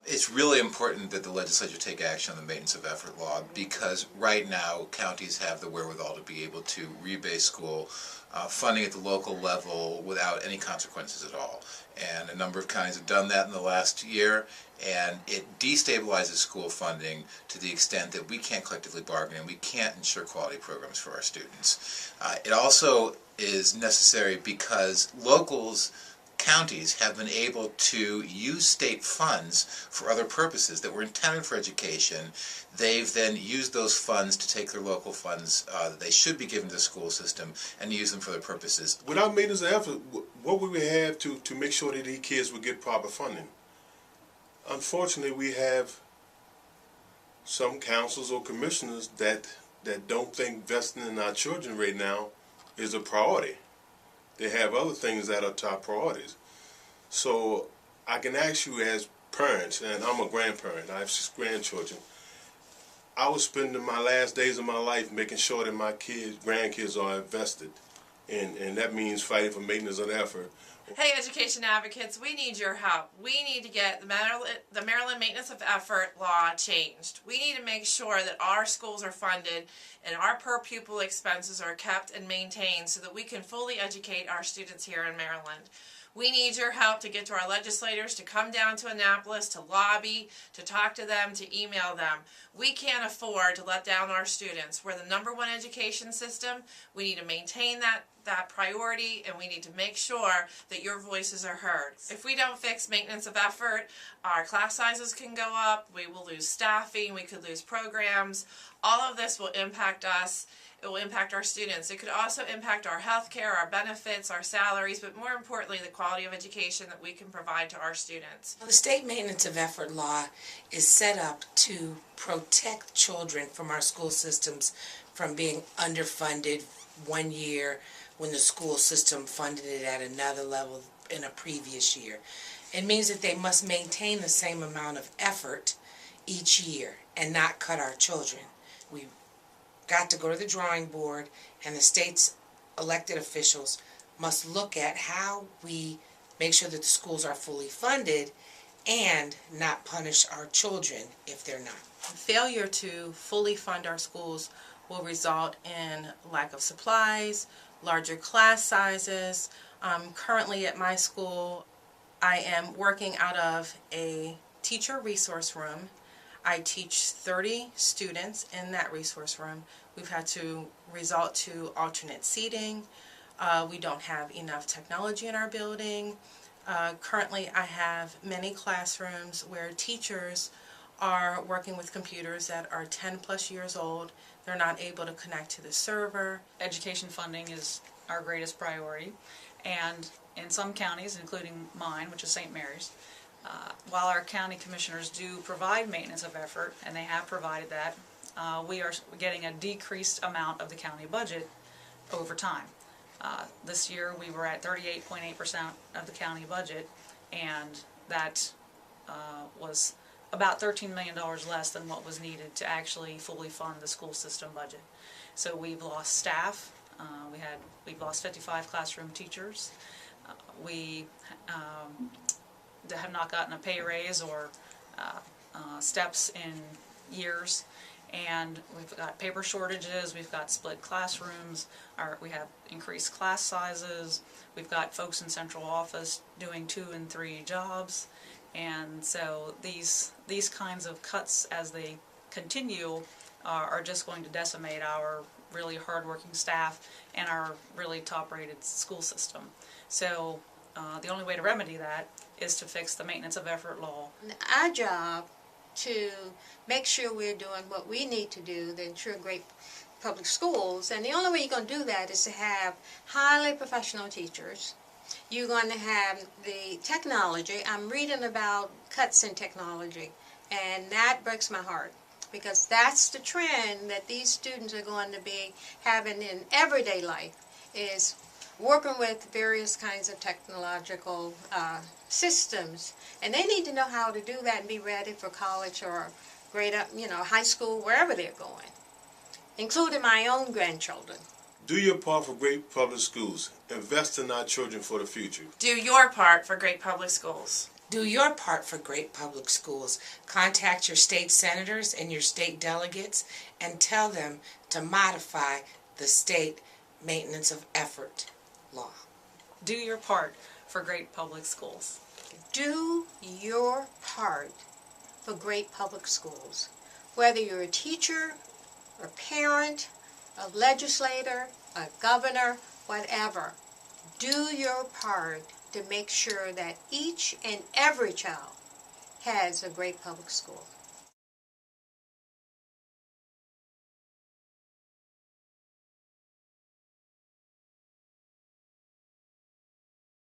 It's really important that the legislature take action on the maintenance of effort law, because right now counties have the wherewithal to be able to rebase school funding at the local level without any consequences at all. And a number of counties have done that in the last year, and it destabilizes school funding to the extent that we can't collectively bargain and we can't ensure quality programs for our students. It also is necessary because counties have been able to use state funds for other purposes that were intended for education. They've then used those funds to take their local funds that they should be given to the school system and use them for their purposes. Without maintenance of effort, what would we have to make sure that these kids would get proper funding? Unfortunately, we have some councils or commissioners that don't think investing in our children right now is a priority. They have other things that are top priorities. So I can ask you as parents, and I'm a grandparent, I have 6 grandchildren. I was spending my last days of my life making sure that my grandkids are invested. And that means fighting for maintenance of effort. Hey, education advocates, we need your help. We need to get the Maryland Maintenance of Effort law changed. We need to make sure that our schools are funded and our per pupil expenses are kept and maintained so that we can fully educate our students here in Maryland. We need your help to get to our legislators, to come down to Annapolis, to lobby, to talk to them, to email them. We can't afford to let down our students. We're the #1 education system. We need to maintain that priority, and we need to make sure that your voices are heard. If we don't fix maintenance of effort, our class sizes can go up, we will lose staffing, we could lose programs. All of this will impact us. It will impact our students. It could also impact our health care, our benefits, our salaries, but more importantly, the quality of education that we can provide to our students. The state maintenance of effort law is set up to protect children from our school systems from being underfunded one year when the school system funded it at another level in a previous year. It means that they must maintain the same amount of effort each year and not cut our children. We've got to go to the drawing board, and the state's elected officials must look at how we make sure that the schools are fully funded and not punish our children if they're not. Failure to fully fund our schools will result in lack of supplies, larger class sizes. Currently at my school, I am working out of a teacher resource room. I teach 30 students in that resource room. We've had to resort to alternate seating. We don't have enough technology in our building. Currently, I have many classrooms where teachers are working with computers that are 10+ years old. They're not able to connect to the server. Education funding is our greatest priority, and in some counties, including mine, which is St. Mary's, while our county commissioners do provide maintenance of effort, and they have provided that, we are getting a decreased amount of the county budget over time. This year we were at 38.8% of the county budget, and that was about $13 million less than what was needed to actually fully fund the school system budget. So we've lost staff. We've lost 55 classroom teachers. We have not gotten a pay raise or steps in years, and we've got paper shortages, we've got split classrooms, we have increased class sizes, we've got folks in central office doing 2 and 3 jobs, and so these kinds of cuts, as they continue, are just going to decimate our really hardworking staff and our really top-rated school system. So the only way to remedy that is to fix the maintenance of effort law. Our job to make sure we're doing what we need to do to ensure great public schools, and the only way you're going to do that is to have highly professional teachers. You're going to have the technology. I'm reading about cuts in technology, and that breaks my heart, because that's the trend that these students are going to be having in everyday life, is working with various kinds of technological systems, and they need to know how to do that and be ready for college or grade up, high school, wherever they're going, including my own grandchildren. Do your part for great public schools. Invest in our children for the future. Do your part for great public schools. Do your part for great public schools. Contact your state senators and your state delegates and tell them to modify the state maintenance of effort law. Do your part for great public schools. Do your part for great public schools. Whether you're a teacher, a parent, a legislator, a governor, whatever, do your part to make sure that each and every child has a great public school.